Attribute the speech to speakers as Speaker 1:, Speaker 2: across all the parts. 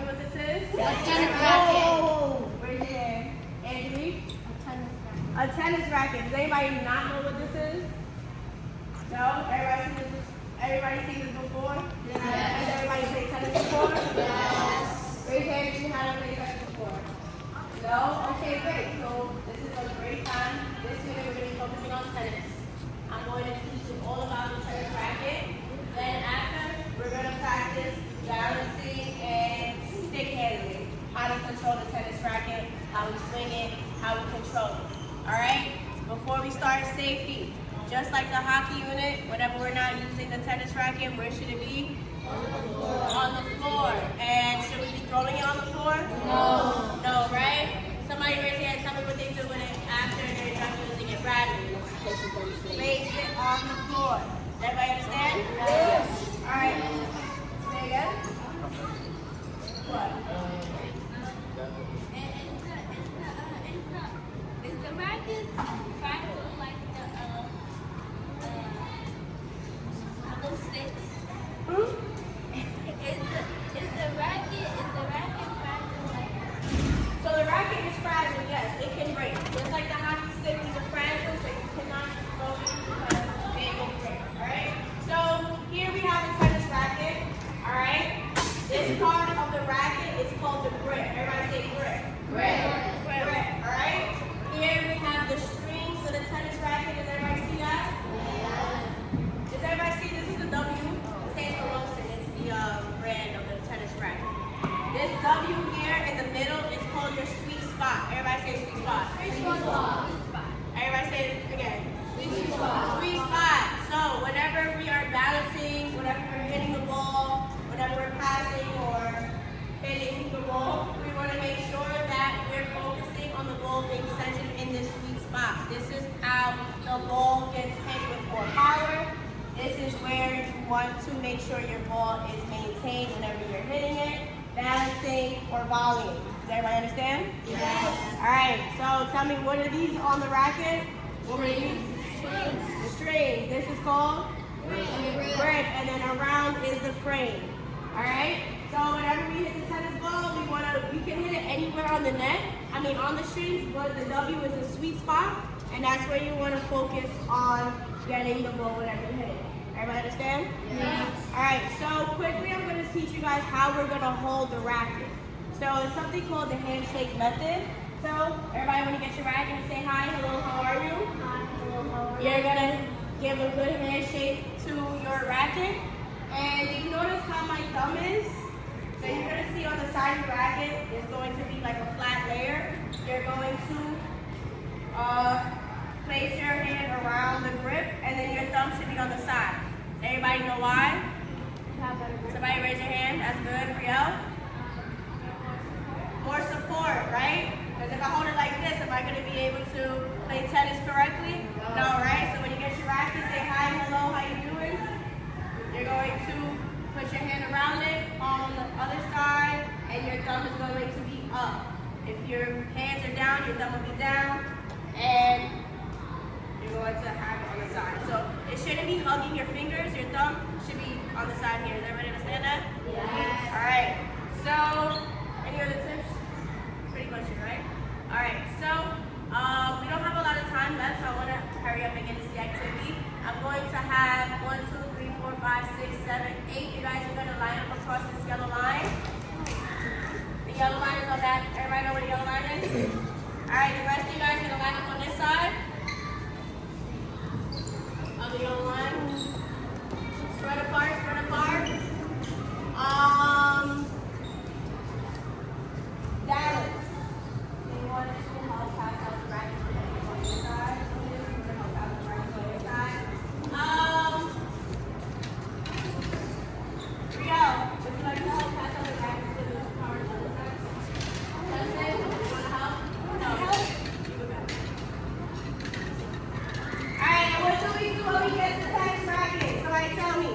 Speaker 1: what this is?
Speaker 2: A tennis racket.
Speaker 1: Oh, raise your hand. Angie? A tennis racket. Does anybody not know what this is? No? Everybody seen this before?
Speaker 2: Yes.
Speaker 1: Has everybody played tennis before?
Speaker 2: Yes.
Speaker 1: Raise your hand if you haven't played tennis before. No? Okay, great. So this is a great time. This unit we're going to be focusing on tennis. I'm going to teach you all about the tennis racket. Then after, we're going to practice balancing and stick handling. How to control the tennis racket, how we swing it, how we control it. Alright? Before we start, safety. Just like the hockey unit, whenever we're not using the tennis racket, where should it be? On the floor. And should we be throwing it on the floor?
Speaker 2: No.
Speaker 1: No, right? Somebody raise their hand, tell me what they do with it after they're done using it. Bradley. Place it on the floor. Does everybody understand?
Speaker 2: Yes.
Speaker 1: Alright. Say again. What?
Speaker 3: Is the racket fragile like the sticks?
Speaker 1: Hmm?
Speaker 3: Is the racket fragile like
Speaker 1: So the racket is fragile, yes, it can break. Just like the hockey stick is fragile, so you cannot throw it because they will break. Alright? So here we have a tennis racket. Alright? This part of the racket is called the grip. Everybody say grip.
Speaker 2: Grip.
Speaker 1: Grip. Alright? Here we have the strings of the tennis racket. Does everybody see that? Does everybody see this is the W? It stands for Wilson. It's the brand of the tennis racket. This W here in the middle is called your sweet spot. Everybody say sweet spot. Everybody say it again. Sweet spot. So whenever we are balancing, whenever we're hitting the ball, whenever we're passing or hitting the ball, we want to make sure that we're focusing on the ball being centered in this sweet spot. This is how the ball gets hit with more power. This is where you want to make sure your ball is maintained whenever you're hitting it, balancing, or volleying. Does everybody understand?
Speaker 2: Yes.
Speaker 1: Alright, so tell me, what are these on the racket? What are these? The strings. This is called? Grip. And then around is the frame. Alright? So whenever we hit the tennis ball, we can hit it anywhere on the net. On the strings, but the W is the sweet spot. And that's where you want to focus on getting the ball whenever you hit it. Everybody understand?
Speaker 2: Yes.
Speaker 1: Alright, so quickly I'm going to teach you guys how we're going to hold the racket. So it's something called the handshake method. So everybody when you get your racket and say hi, hello, how are you? You're going to give a good handshake to your racket. And you notice how my thumb is? So you're going to see on the side of your racket, it's going to be like a flat layer. You're going to place your hand around the grip, and then your thumb should be on the side. Everybody know why? Somebody raise your hand. That's good. Riel? More support, right? Because if I hold it like this, am I going to be able to play tennis correctly? No, right? So when you get your racket, say hi, hello, how you doing? You're going to put your hand around it, palm on the other side, and your thumb is going to be up. If your hands are down, your thumb will be down, and you're going to have it on the side. So it shouldn't be hugging your fingers. Your thumb should be on the side here. Does everybody understand that?
Speaker 2: Yes.
Speaker 1: All right. So, any other tips? Pretty much it, right? All right. So, we don't have a lot of time left, so I want to hurry up and get into the activity. I'm going to have 1, 2, 3, 4, 5, 6, 7, 8. You guys are going to line up across this yellow line. The yellow line is on that. Everybody know what the yellow line is? All right. The rest of you guys are going to line up on this side. On the yellow line. Spread apart, spread apart. Dallas. Do you want to help pass out the racket on your side? Help out the racket on your side. Rio, would you like to help pass out the racket to the cars on the side? Justin, you want to help? No. You go back. Alright, what do we do when we get the tennis racket? Somebody tell me.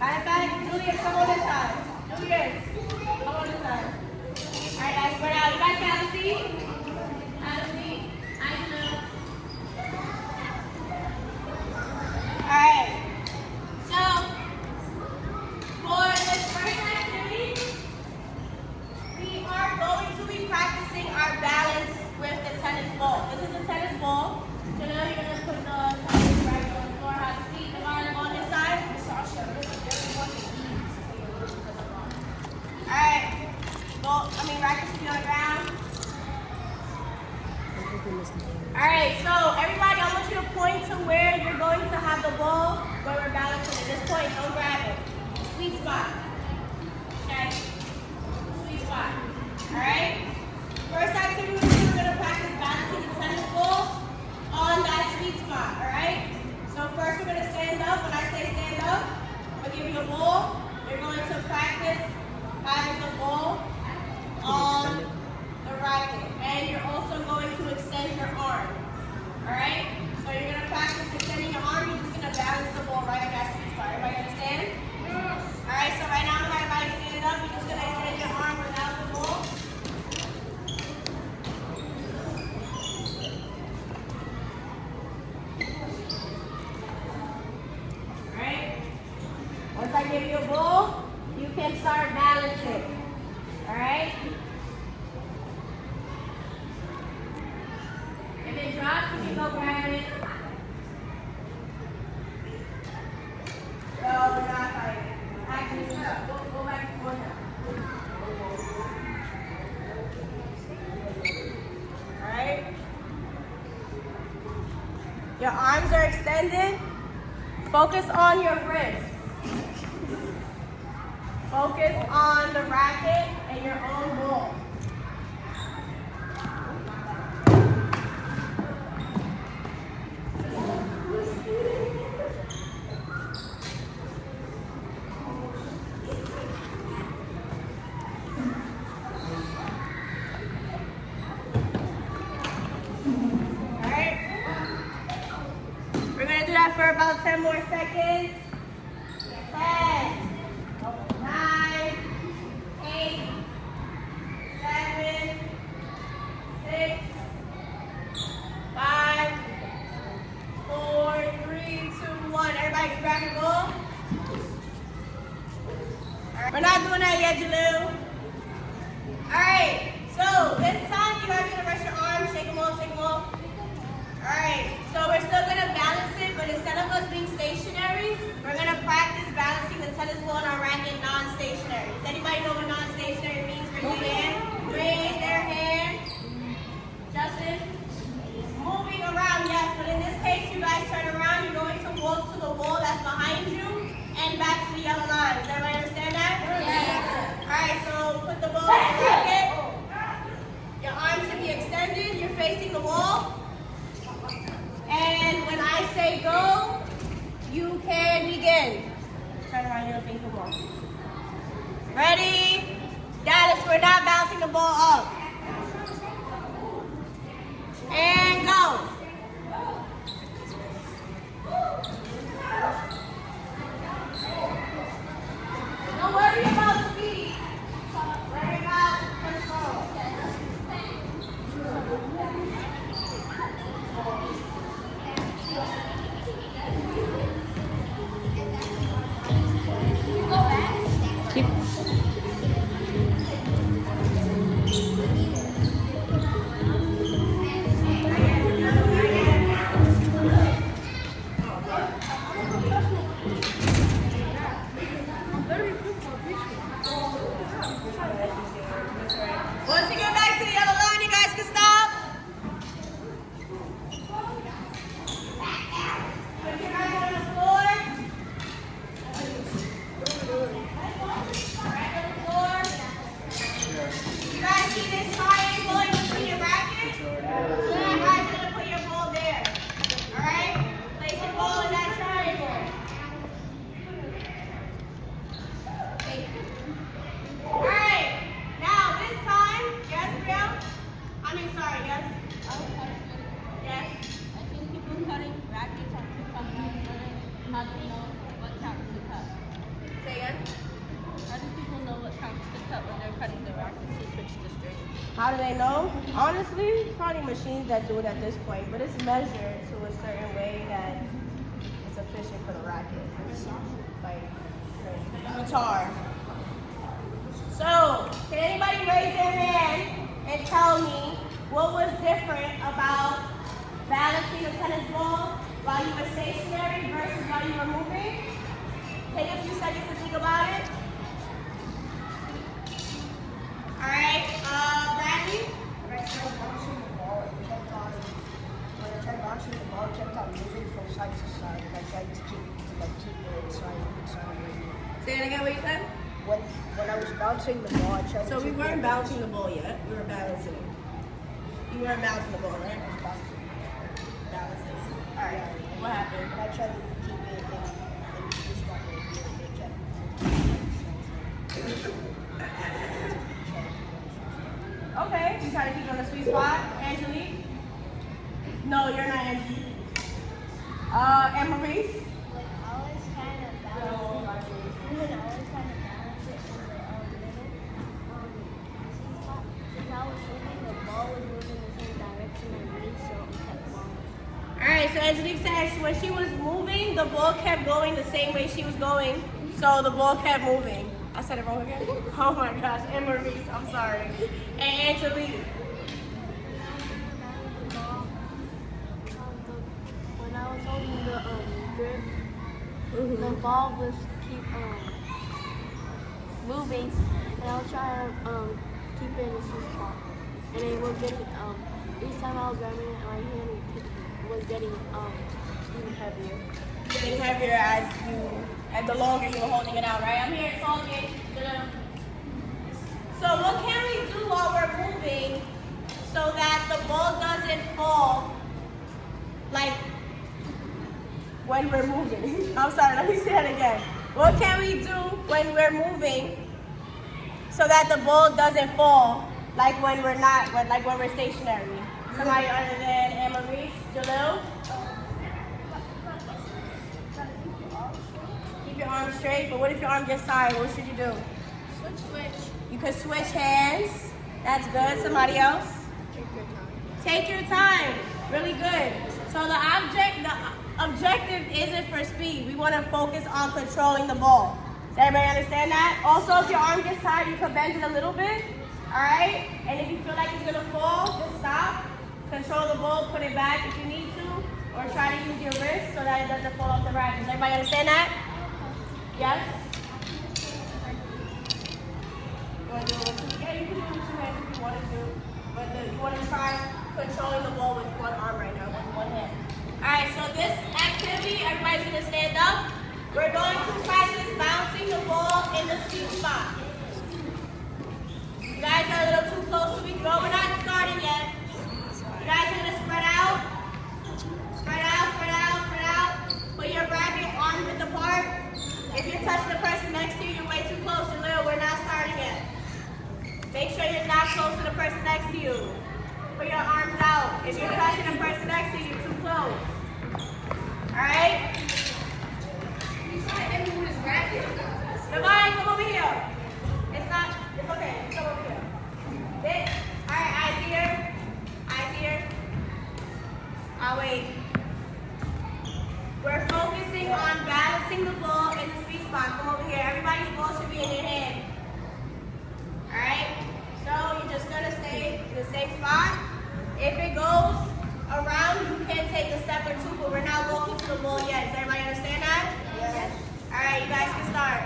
Speaker 1: Matter of fact, Julius, come on this side. Julius, come on this side. All right, guys, spread out. You guys can have a seat. Have a seat. Nice. All right. So, for this first activity, we are going to be practicing our balance with the tennis ball. This is a tennis ball. So now you're going to put the tennis racket on the floor. Have a seat. Come on this side. All right. Racket should be on the ground. All right, so everybody, I want you to point to where you're going to have the ball, where we're balancing. At this point, don't grab it. Sweet spot. Okay? Sweet spot. All right? First activity we're going to practice balancing the tennis ball on that sweet spot. All right? So first we're going to stand up. When I say stand up, I'm going to give you a ball. You're going to practice having the ball on the racket. And you're also going to extend your arm. Alright? So you're going to practice extending your arm. You're just going to balance the ball right at that sweet spot. Everybody understand? Alright, so right now I'm going to have everybody stand up. You're just going to extend your arm without the ball. Alright? Once I give you a ball, you can start balancing. Alright? If it drops, you can go grab it. No, we're not fighting. Actually, go back to one now. Alright? Your arms are extended. Focus on your wrists. Focus on the racket and your own ball. For about 10 more seconds. 10, 9, 8, 7, 6, 5, 4, 3, 2, 1. Everybody can grab your ball. We're not doing that yet, Jalil. Alright, so this time you guys are going to rest your arms, shake them off, shake them off. Alright, so we're still going to balance it, but instead of us being stationary, we're going to practice balancing the tennis ball and our racket non-stationary. Does anybody know what non-stationary means? Raise your hand. Raise their hand. Justin? Moving around, yes, but in this case, you guys turn around, you're going to walk to the wall that's behind you and back to the yellow line. Does everybody understand that? Yeah. Alright, so put the ball in the racket. Your arms should be extended. You're facing the wall. And when I say go, you can begin. Turn around, you're facing the ball. Ready? Dallas, we're not bouncing the ball up. And go. Don't worry about speed. Worry about control. Once you get back to the yellow line, you guys can stop. Put your hands on the floor. Right on the floor. You guys see this triangle in between your racket? So you guys are going to put your ball there. Alright? Place your ball in that triangle. Alright. Now this time, yes, Brielle? Yes? Yes.
Speaker 3: I think people cutting rackets are too complicated. How do you know what counts to cut?
Speaker 1: How do they know? Honestly, it's probably machines that do it at this point, but it's measured to a certain way that it's efficient for the racket. Like guitar. So, can anybody raise their hand and tell me what was different about balancing a tennis ball while you were stationary versus while you were moving? Take a few seconds to think about it. All right, Bradley?
Speaker 2: When I tried bouncing the ball, it kept on moving from side to side. And I tried to keep it inside of it.
Speaker 1: Say it again, what you said?
Speaker 2: When I was bouncing the ball, I tried to
Speaker 1: So we
Speaker 2: keep
Speaker 1: weren't
Speaker 2: it
Speaker 1: bouncing the ball yet. We were balancing it. You weren't bouncing the ball, right?
Speaker 2: I was bouncing.
Speaker 1: Balancing. All right. What happened?
Speaker 2: And I tried to keep it in this spot right here. It kept
Speaker 1: Okay. You try to keep it on the sweet spot. Angelique? No, you're not Angelique. And Maurice?
Speaker 3: Like I was trying to balance it. When I was trying to balance it in the middle, since I was moving, the ball was moving the same direction as me, so it kept falling.
Speaker 1: All right, so Angelique says when she was moving, the ball kept going the same way she was going, so the ball kept moving. I said it wrong again? Oh my gosh, and Maurice, I'm sorry. And Angelique.
Speaker 3: When I was holding the grip, the ball was keep moving, and I was trying to keep it in the sweet spot. And it was getting each time I was grabbing it, my hand was getting even heavier.
Speaker 1: Getting heavier as the longer you were holding it out, right? I'm here talking. So what can we do while we're moving so that the ball doesn't fall like when we're moving? I'm sorry, let me say that again. What can we do when we're moving so that the ball doesn't fall like when we're not, like when we're stationary? Somebody other than Anne-Marie, Jalil? Keep your arms straight, but what if your arm gets tired? What should you do?
Speaker 3: Switch.
Speaker 1: You could switch hands. That's good. Somebody else? Take your time. Really good. So the objective isn't for speed. We want to focus on controlling the ball. Does everybody understand that? Also, if your arm gets tired, you could bend it a little bit. All right? And if you feel like it's going to fall, just stop. Control the ball, put it back if you need to, or try to use your wrist so that it doesn't fall off the racket. Does everybody understand that? Yes? You want to do it with two? Yeah, you can do it with two hands if you wanted to. But you want to try controlling the ball with one arm right now, with one hand. Alright, so this activity, everybody's going to stand up. We're going to practice bouncing the ball in the sweet spot. You guys are a little too close to me. No, we're not starting yet. You guys are going to spread out. Spread out, spread out, spread out. Put your racket arm width apart. If you're touching the person next to you, you're way too close. Jalil, we're not starting yet. Make sure you're not close to the person next to you. Put your arms out. If you're touching the person next to you, you're too close. Alright? Nobody, come over here. It's okay. Come over here. Alright, eyes here. Eyes here. I'll wait. We're focusing on balancing the ball in the sweet spot. Come over here. Everybody's ball should be in your hand. Alright? So you're just going to stay in the same spot. If it goes around, you can take a step or two, but we're not walking to the ball yet. Does everybody understand that? Yes. Alright, you guys can start.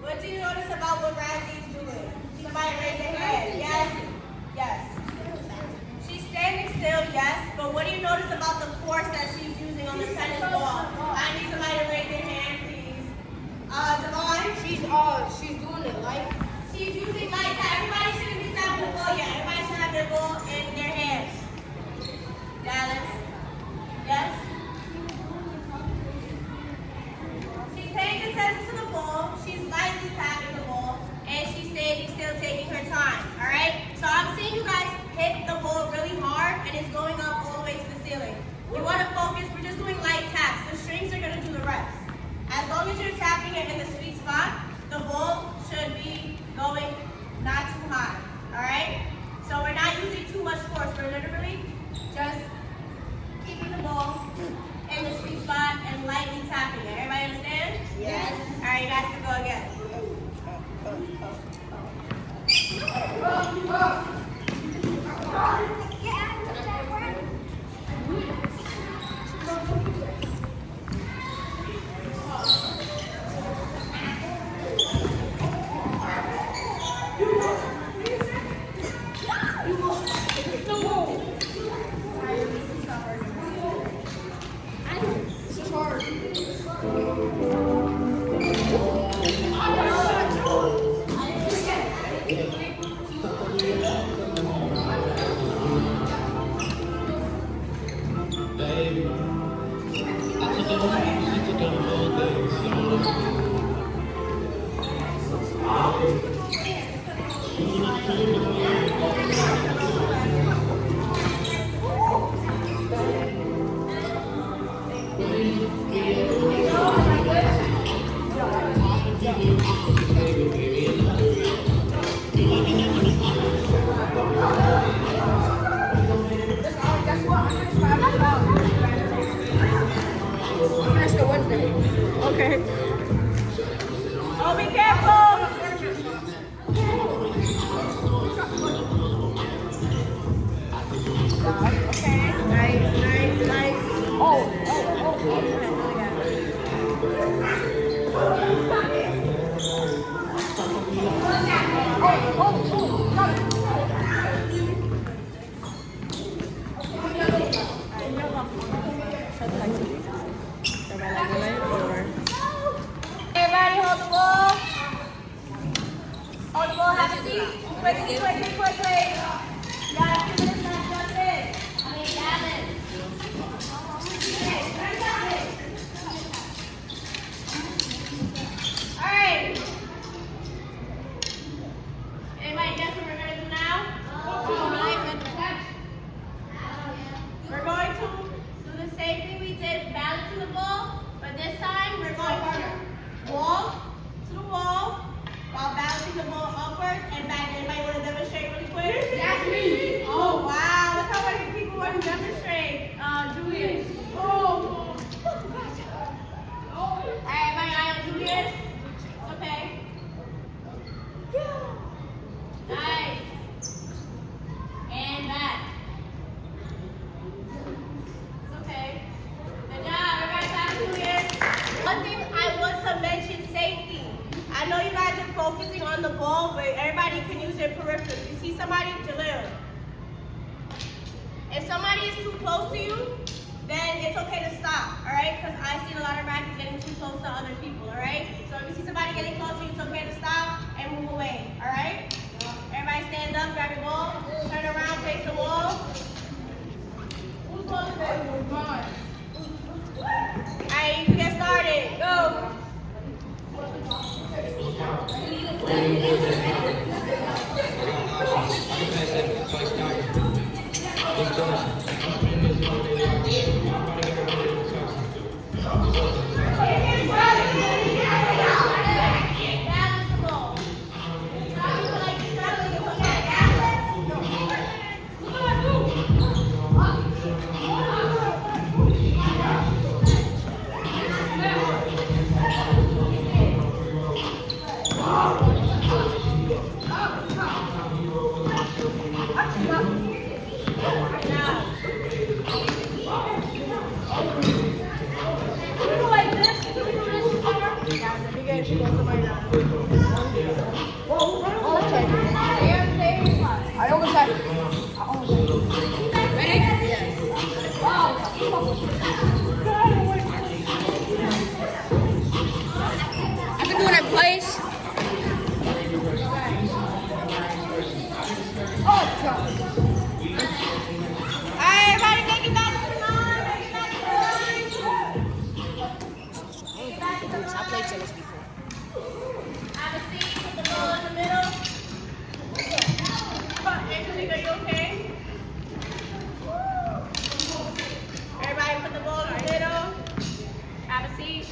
Speaker 1: What do you notice about what Razi's doing? Somebody raise their hand. Yes? Yes. She's standing still, yes, but what do you notice about the force that she's using on the tennis ball? I need guys can go again.
Speaker 3: Okay.
Speaker 1: Oh, be careful. Okay, nice. Everybody hold the ball. Hold the ball, have a seat. Quickly. You got a few minutes left, jump in. Gavin. All right. Anybody guess what we're going to do now? We're going to do the same thing we did, balancing the ball, but this time we're going to walk to the wall while balancing the ball upwards and back. Anybody want to demonstrate really quick?
Speaker 2: That's me.
Speaker 1: Oh, wow. Look how many people want to demonstrate. Julius. Oh. All right, everybody eye on Julius. It's okay. Nice. And back. It's okay. Good job. Everybody clap, Julius. One thing I want to mention, safety. I know you guys are focusing on the ball, but everybody can use their peripheral. You see somebody? Jalil. If somebody is too close to you, then it's okay to stop, all right? Because I've seen a lot of rackets getting too close to other people, all right? So if you see somebody getting close to you, it's okay to stop and move away, all right? Everybody stand up, grab your ball, turn around, face the wall. Who's close to it? All right, you can get started. Go.
Speaker 2: I almost had it. Ready? Yes. I can do it in place. Oh, God.
Speaker 1: Alright, everybody, make it back to the line. Make it back to the line. Make it back to the line.
Speaker 2: I played tennis before.
Speaker 1: Have a seat. Put the ball in the middle. Angelique, are you okay? Everybody put the ball in the middle. Have a seat.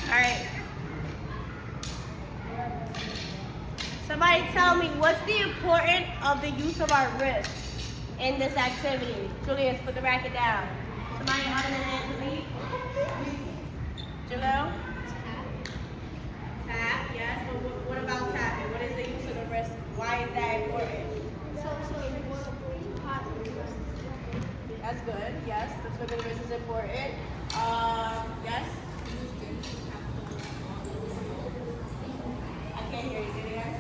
Speaker 1: Alright. Somebody tell me, what's the importance of the use of our wrists in this activity? Julius, put the racket down. Somebody other than Anthony? Jaleel? Tap, yes. But what about tapping? What is the use of the wrist? Why is that important? That's good. Yes, the flip of the wrist is important. Yes. I can't hear you. Say it again.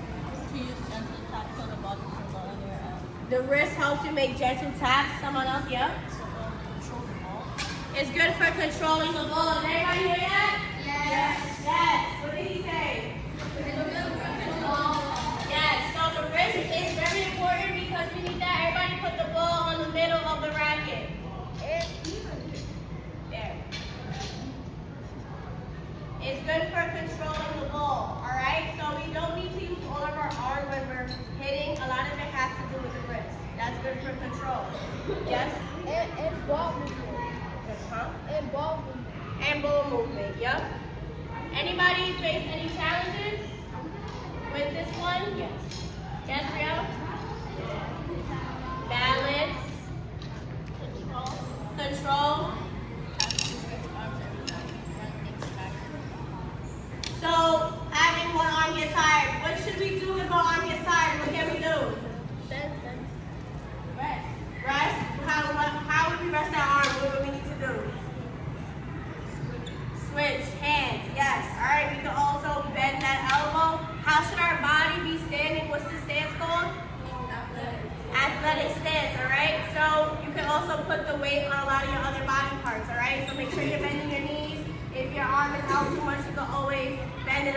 Speaker 4: To use gentle taps on the body for the other
Speaker 1: The wrist helps you make gentle taps. Someone else, yeah?
Speaker 4: control the ball.
Speaker 1: It's good for controlling the ball. Did everybody hear that? Yes. Yes. What did he say? Yes. So the wrist is very important because we need that. Everybody put the ball in the middle of the racket. There. It's good for controlling the ball. All right. So we don't need to use all of our arm when we're hitting. A lot of it has to do with the wrist. That's good for control. Yes.
Speaker 3: And ball movement.
Speaker 1: Huh?
Speaker 3: And ball movement.
Speaker 1: And ball movement, yep. Anybody face any challenges with this one? Yes. Yes, Rio? Balance. Control. So, having one arm get tired. What should we do if our arm gets tired? What can we do? Rest. Rest? How would we rest our arm? What would we need to do? Switch hands, yes. All right, we can also bend that elbow. How should our body be standing? What's the stance called? Athletic stance, all right? So you can also put the weight on a lot of your other body parts, all right? So make sure you're bending your knees. If your arm is out too much, you can always bend it